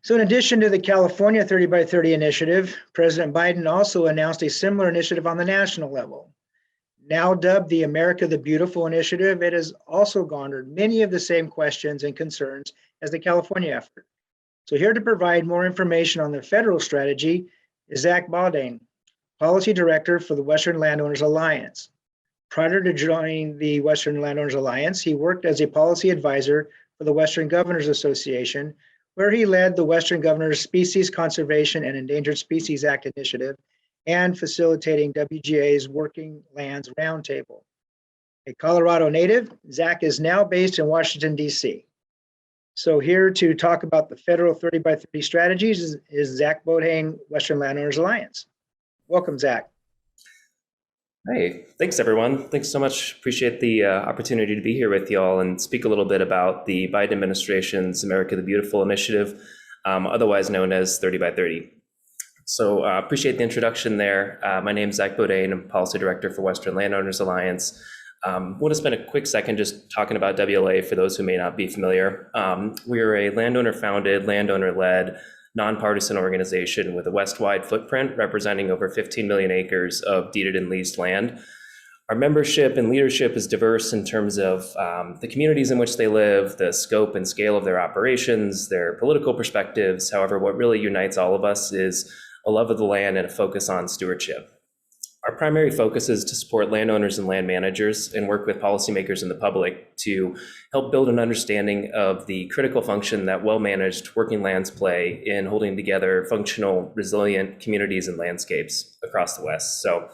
So in addition to the California 30 by 30 initiative, President Biden also announced a similar initiative on the national level. Now dubbed the America the Beautiful initiative, it has also garnered many of the same questions and concerns as the California effort. So here to provide more information on the federal strategy is Zach Bodhane, Policy Director for the Western Landowners Alliance. Prior to joining the Western Landowners Alliance, he worked as a policy advisor for the Western Governors Association, where he led the Western Governors Species Conservation and Endangered Species Act initiative and facilitating WGA's Working Lands Roundtable. A Colorado native, Zach is now based in Washington, D.C. So here to talk about the federal 30 by 30 strategies is Zach Bodhane, Western Landowners Alliance. Welcome, Zach. Hey, thanks everyone. Thanks so much. Appreciate the opportunity to be here with y'all and speak a little bit about the Biden administration's America the Beautiful initiative, otherwise known as 30 by 30. So appreciate the introduction there. My name is Zach Bodhane. I'm Policy Director for Western Landowners Alliance. Want to spend a quick second just talking about WLA for those who may not be familiar. We are a landowner-founded, landowner-led, nonpartisan organization with a west-wide footprint representing over 15 million acres of deeded and leased land. Our membership and leadership is diverse in terms of the communities in which they live, the scope and scale of their operations, their political perspectives. However, what really unites all of us is a love of the land and a focus on stewardship. Our primary focus is to support landowners and land managers and work with policymakers and the public to help build an understanding of the critical function that well-managed working lands play in holding together functional, resilient communities and landscapes across the West. So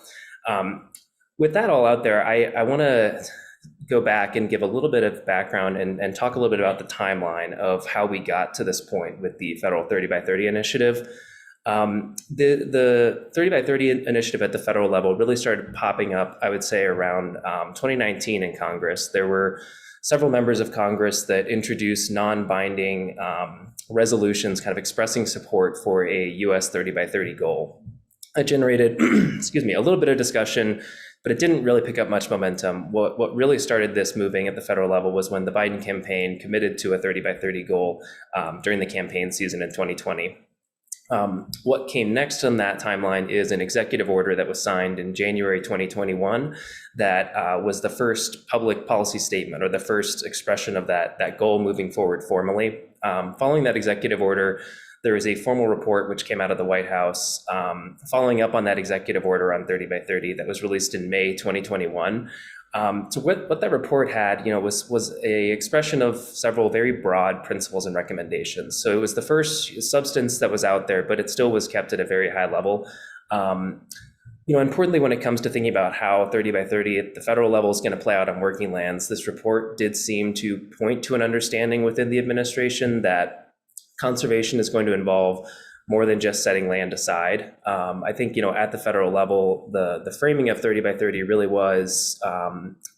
with that all out there, I want to go back and give a little bit of background and talk a little bit about the timeline of how we got to this point with the federal 30 by 30 initiative. The 30 by 30 initiative at the federal level really started popping up, I would say, around 2019 in Congress. There were several members of Congress that introduced non-binding resolutions kind of expressing support for a US 30 by 30 goal. That generated, excuse me, a little bit of discussion, but it didn't really pick up much momentum. What really started this moving at the federal level was when the Biden campaign committed to a 30 by 30 goal during the campaign season in 2020. What came next on that timeline is an executive order that was signed in January 2021 that was the first public policy statement or the first expression of that goal moving forward formally. Following that executive order, there is a formal report which came out of the White House following up on that executive order on 30 by 30 that was released in May 2021. So what that report had, was a expression of several very broad principles and recommendations. So it was the first substance that was out there, but it still was kept at a very high level. Importantly, when it comes to thinking about how 30 by 30 at the federal level is going to play out on working lands, this report did seem to point to an understanding within the administration that conservation is going to involve more than just setting land aside. I think, at the federal level, the framing of 30 by 30 really was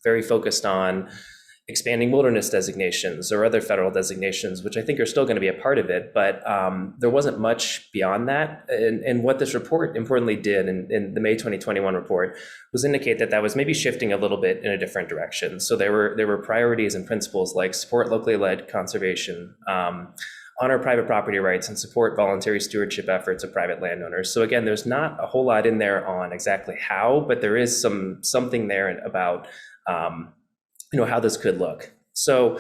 very focused on expanding wilderness designations or other federal designations, which I think are still going to be a part of it, but there wasn't much beyond that. And what this report importantly did in the May 2021 report was indicate that was maybe shifting a little bit in a different direction. So there were priorities and principles like support locally led conservation, honor private property rights, and support voluntary stewardship efforts of private landowners. So again, there's not a whole lot in there on exactly how, but there is something there about how this could look. So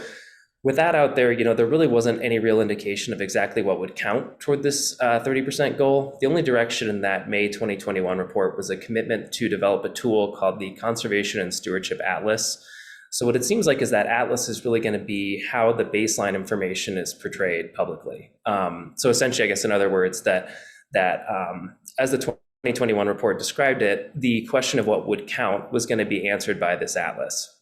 with that out there, there really wasn't any real indication of exactly what would count toward this 30% goal. The only direction in that May 2021 report was a commitment to develop a tool called the Conservation and Stewardship Atlas. So what it seems like is that Atlas is really going to be how the baseline information is portrayed publicly. So essentially, I guess in other words, that as the 2021 report described it, the question of what would count was going to be answered by this Atlas.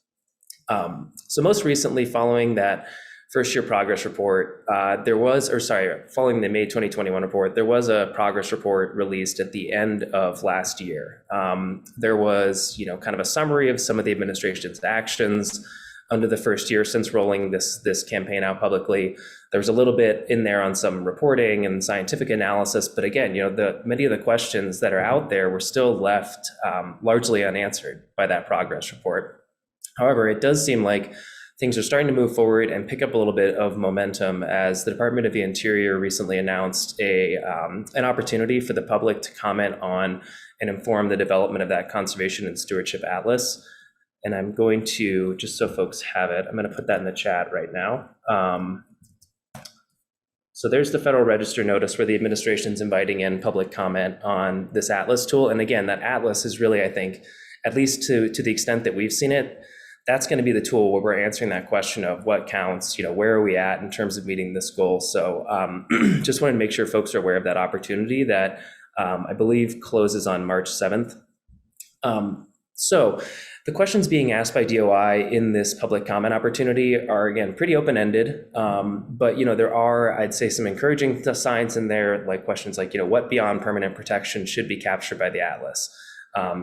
So most recently, following that first year progress report, following the May 2021 report, there was a progress report released at the end of last year. There was, kind of a summary of some of the administration's actions under the first year since rolling this campaign out publicly. There was a little bit in there on some reporting and scientific analysis, but again, many of the questions that are out there were still left largely unanswered by that progress report. However, it does seem like things are starting to move forward and pick up a little bit of momentum as the Department of the Interior recently announced an opportunity for the public to comment on and inform the development of that Conservation and Stewardship Atlas. And I'm going to, just so folks have it, I'm going to put that in the chat right now. So there's the Federal Register notice where the administration's inviting in public comment on this Atlas tool. And again, that Atlas is really, I think, at least to the extent that we've seen it, that's going to be the tool where we're answering that question of what counts, where are we at in terms of meeting this goal. So just wanted to make sure folks are aware of that opportunity that I believe closes on March 7th. So the questions being asked by DOI in this public comment opportunity are, again, pretty open-ended, but there are, I'd say, some encouraging signs in there, like questions like, what beyond permanent protection should be captured by the Atlas?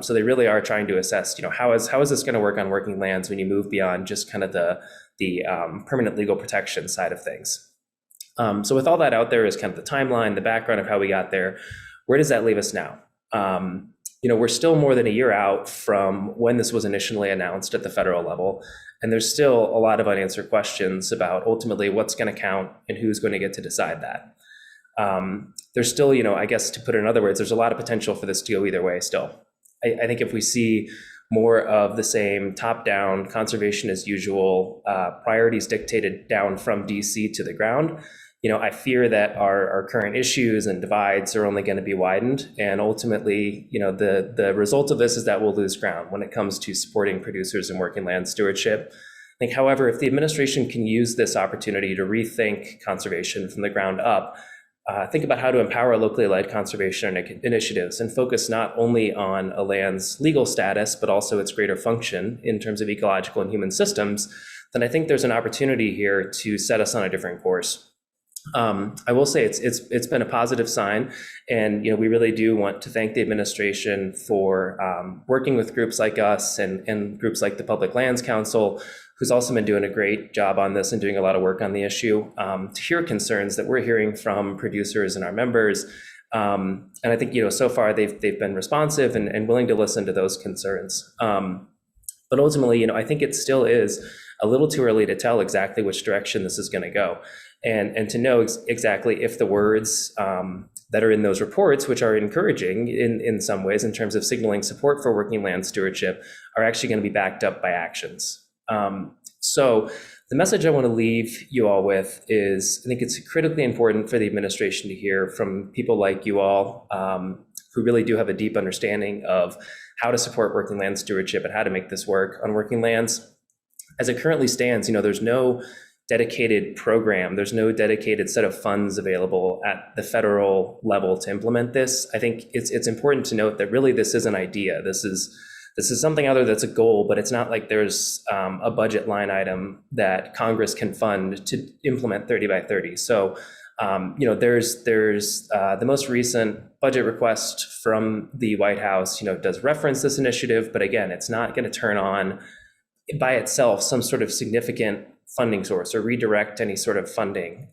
So they really are trying to assess, how is this going to work on working lands when you move beyond just kind of the permanent legal protection side of things. So with all that out there is kind of the timeline, the background of how we got there. Where does that leave us now? We're still more than a year out from when this was initially announced at the federal level, and there's still a lot of unanswered questions about ultimately what's going to count and who's going to get to decide that. There's still, I guess to put it in other words, there's a lot of potential for this to go either way still. I think if we see more of the same top-down conservation as usual, priorities dictated down from DC to the ground, I fear that our current issues and divides are only going to be widened. And ultimately, the result of this is that we'll lose ground when it comes to supporting producers and working land stewardship. I think, however, if the administration can use this opportunity to rethink conservation from the ground up, think about how to empower locally led conservation initiatives and focus not only on a land's legal status, but also its greater function in terms of ecological and human systems, then I think there's an opportunity here to set us on a different course. I will say it's been a positive sign, and we really do want to thank the administration for working with groups like us and groups like the Public Lands Council, who's also been doing a great job on this and doing a lot of work on the issue, to hear concerns that we're hearing from producers and our members. And I think so far they've been responsive and willing to listen to those concerns. But ultimately, I think it still is a little too early to tell exactly which direction this is going to go. And to know exactly if the words that are in those reports, which are encouraging in some ways in terms of signaling support for working land stewardship, are actually going to be backed up by actions. So the message I want to leave you all with is I think it's critically important for the administration to hear from people like you all who really do have a deep understanding of how to support working land stewardship and how to make this work on working lands. As it currently stands, there's no dedicated program. There's no dedicated set of funds available at the federal level to implement this. I think it's important to note that really this is an idea. This is something other that's a goal, but it's not like there's a budget line item that Congress can fund to implement 30 by 30. So, there's the most recent budget request from the White House, does reference this initiative, but again, it's not going to turn on by itself some sort of significant funding source or redirect any sort of funding.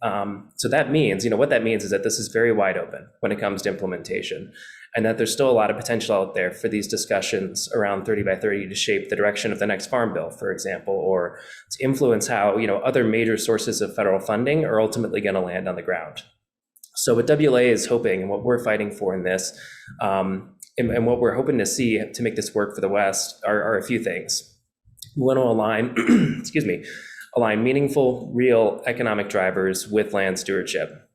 So that means, what that means is that this is very wide open when it comes to implementation, and that there's still a lot of potential out there for these discussions around 30 by 30 to shape the direction of the next farm bill, for example, or to influence how, other major sources of federal funding are ultimately going to land on the ground. So what WLA is hoping and what we're fighting for in this, and what we're hoping to see to make this work for the West are a few things. We want to align, align meaningful, real economic drivers with land stewardship.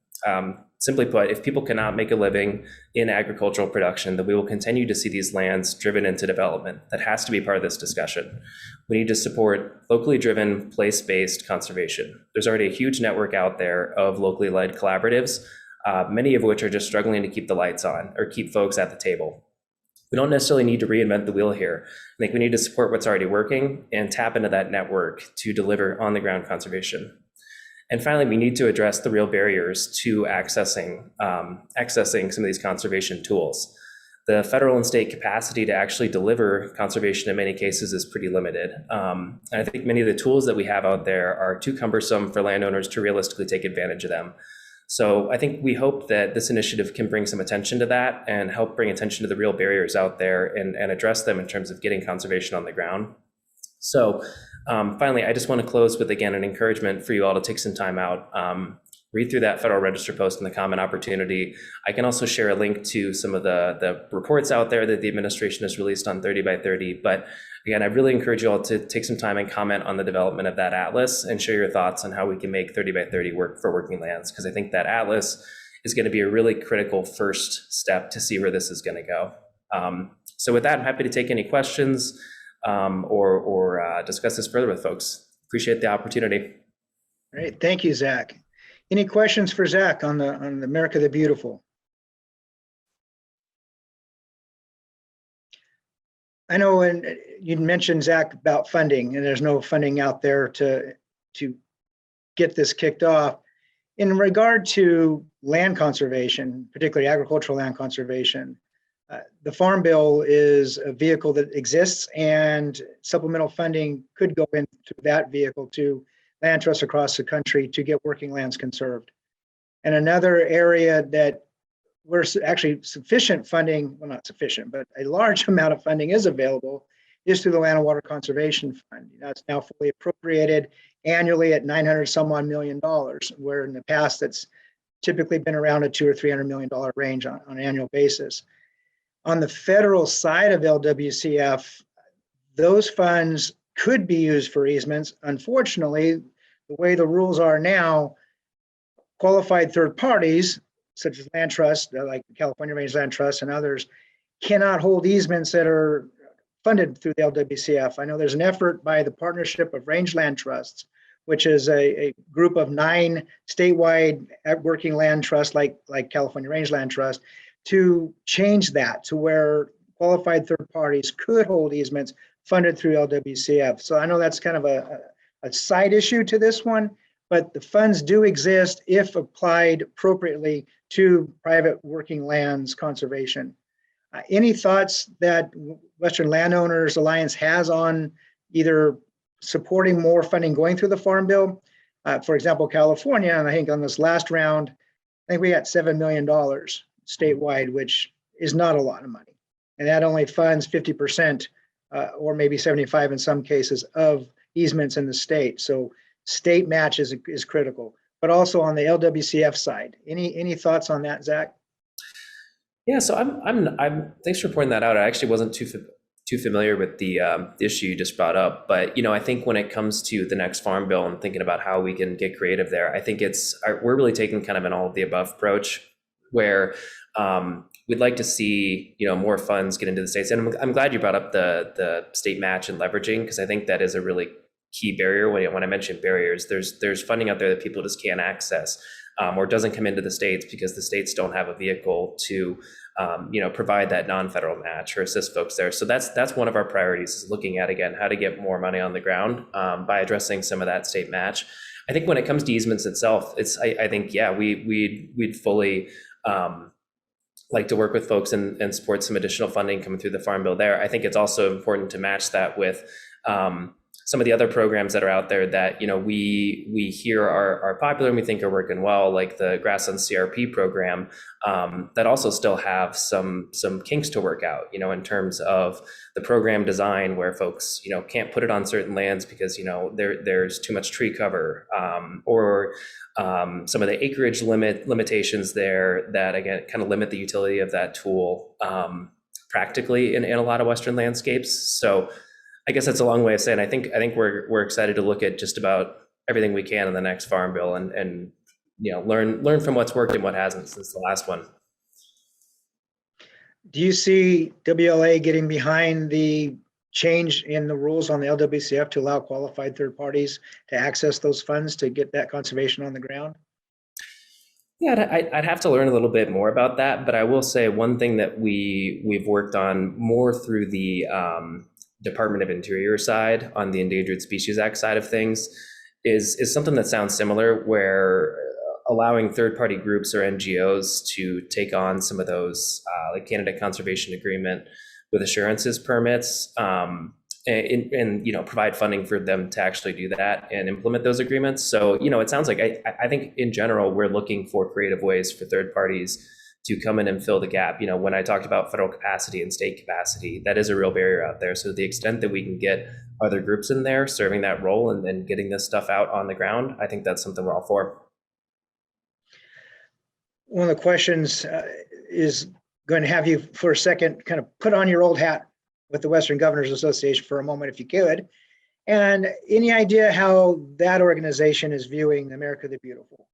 Simply put, if people cannot make a living in agricultural production, then we will continue to see these lands driven into development. That has to be part of this discussion. We need to support locally driven, place-based conservation. There's already a huge network out there of locally led collaboratives, many of which are just struggling to keep the lights on or keep folks at the table. We don't necessarily need to reinvent the wheel here. I think we need to support what's already working and tap into that network to deliver on-the-ground conservation. And finally, we need to address the real barriers to accessing some of these conservation tools. The federal and state capacity to actually deliver conservation in many cases is pretty limited. And I think many of the tools that we have out there are too cumbersome for landowners to realistically take advantage of them. So I think we hope that this initiative can bring some attention to that and help bring attention to the real barriers out there and address them in terms of getting conservation on the ground. So Finally, I just want to close with, again, an encouragement for you all to take some time out. Read through that Federal Register post and the comment opportunity. I can also share a link to some of the reports out there that the administration has released on 30 by 30. But again, I really encourage you all to take some time and comment on the development of that atlas and share your thoughts on how we can make 30 by 30 work for working lands, because I think that atlas is going to be a really critical first step to see where this is going to go. So with that, I'm happy to take any questions or discuss this further with folks. Appreciate the opportunity. Great, thank you, Zach. Any questions for Zach on the America the Beautiful? I know when you mentioned, Zach, about funding, and there's no funding out there to get this kicked off. In regard to land conservation, particularly agricultural land conservation, the Farm Bill is a vehicle that exists, and supplemental funding could go into that vehicle to land trusts across the country to get working lands conserved. And another area that we're actually sufficient funding, well, not sufficient, but a large amount of funding is available, is through the Land and Water Conservation Fund. It's now fully appropriated annually at $900 some odd million, where in the past that's typically been around a $200 or $300 million range on an annual basis. On the federal side of LWCF, those funds could be used for easements. Unfortunately, the way the rules are now, qualified third parties, such as land trusts, like the California Rangeland Trust and others, cannot hold easements that are funded through the LWCF. I know there's an effort by the Partnership of Rangeland Trusts, which is a group of 9 statewide working land trusts like California Rangeland Trust, to change that to where qualified third parties could hold easements funded through LWCF. So I know that's kind of a side issue to this one, but the funds do exist if applied appropriately to private working lands conservation. Any thoughts that Western Landowners Alliance has on either supporting more funding going through the Farm Bill? For example, California, and I think on this last round, I think we got $7 million statewide, which is not a lot of money. And that only funds 50% or maybe 75 in some cases of easements in the state. So state match is critical, but also on the LWCF side. Any thoughts on that, Zach? Yeah, so I'm thanks for pointing that out. I actually wasn't too familiar with the issue you just brought up, but I think when it comes to the next Farm Bill and thinking about how we can get creative there, I think we're really taking kind of an all of the above approach, where we'd like to see more funds get into the states. And I'm glad you brought up the state match and leveraging, because I think that is a really key barrier. When I mention barriers, there's funding out there that people just can't access, or doesn't come into the states because the states don't have a vehicle to provide that non-federal match or assist folks there. So that's one of our priorities, is looking at, again, how to get more money on the ground by addressing some of that state match. I think when it comes to easements itself, I think we'd fully like to work with folks and support some additional funding coming through the Farm Bill there. I think it's also important to match that with some of the other programs that are out there that we hear are popular and we think are working well, like the Grassland CRP program, that also still have some kinks to work out, in terms of the program design, where folks can't put it on certain lands because there's too much tree cover, or some of the acreage limitations there that, again, kind of limit the utility of that tool practically in a lot of Western landscapes. So I guess that's a long way of saying I think we're excited to look at just about everything we can in the next Farm Bill and learn from what's worked and what hasn't since the last one. Do you see WLA getting behind the change in the rules on the LWCF to allow qualified third parties to access those funds to get that conservation on the ground? Yeah, I'd have to learn a little bit more about that, but I will say one thing that we've worked on more through the Department of Interior side on the Endangered Species Act side of things is something that sounds similar, where allowing third-party groups or NGOs to take on some of those like candidate conservation agreement with assurances permits, and provide funding for them to actually do that and implement those agreements. So it sounds like I think in general we're looking for creative ways for third parties to come in and fill the gap. When I talked about federal capacity and state capacity, that is a real barrier out there. So to the extent that we can get other groups in there serving that role and then getting this stuff out on the ground, I think that's something we're all for. One of the questions is going to have you for a second kind of put on your old hat with the Western Governors Association for a moment, if you could. And any idea how that organization is viewing America the Beautiful?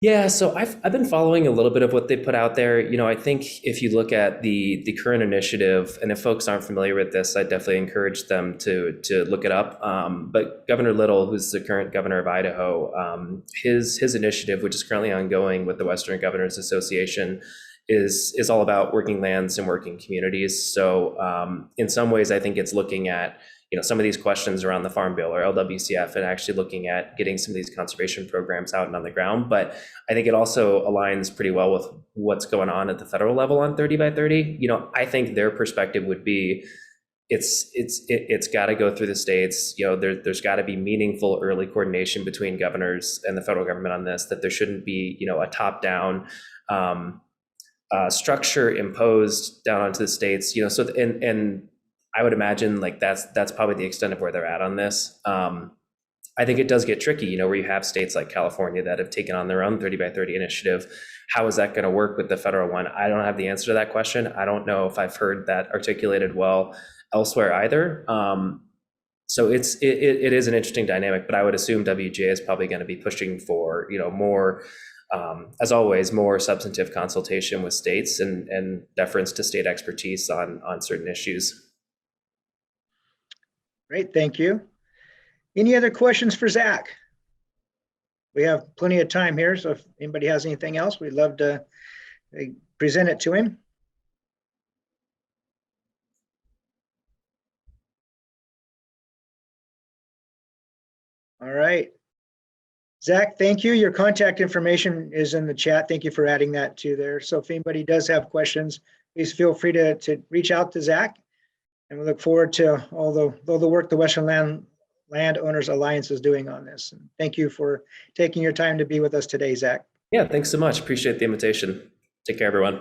Yeah, so I've been following a little bit of what they put out there. I think if you look at the current initiative, and if folks aren't familiar with this, I definitely encourage them to look it up. But Governor Little, who's the current governor of Idaho, his initiative, which is currently ongoing with the Western Governors Association, is all about working lands and working communities. So in some ways, I think it's looking at some of these questions around the Farm Bill or LWCF and actually looking at getting some of these conservation programs out and on the ground. But I think it also aligns pretty well with what's going on at the federal level on 30 by 30. I think their perspective would be it's got to go through the states. There's got to be meaningful early coordination between governors and the federal government on this, that there shouldn't be a top-down structure imposed down onto the states. And I would imagine that's probably the extent of where they're at on this. I think it does get tricky, where you have states like California that have taken on their own 30 by 30 initiative. How is that going to work with the federal one? I don't have the answer to that question. I don't know if I've heard that articulated well elsewhere either. So it is an interesting dynamic, but I would assume WGA is probably going to be pushing for, more, as always, more substantive consultation with states and deference to state expertise on certain issues. Great, thank you. Any other questions for Zach? We have plenty of time here, so if anybody has anything else, we'd love to present it to him. All right. Zach, thank you. Your contact information is in the chat. Thank you for adding that to there. So if anybody does have questions, please feel free to reach out to Zach. And we look forward to all the work the Western Landowners Alliance is doing on this. And thank you for taking your time to be with us today, Zach. Yeah, thanks so much. Appreciate the invitation. Take care, everyone.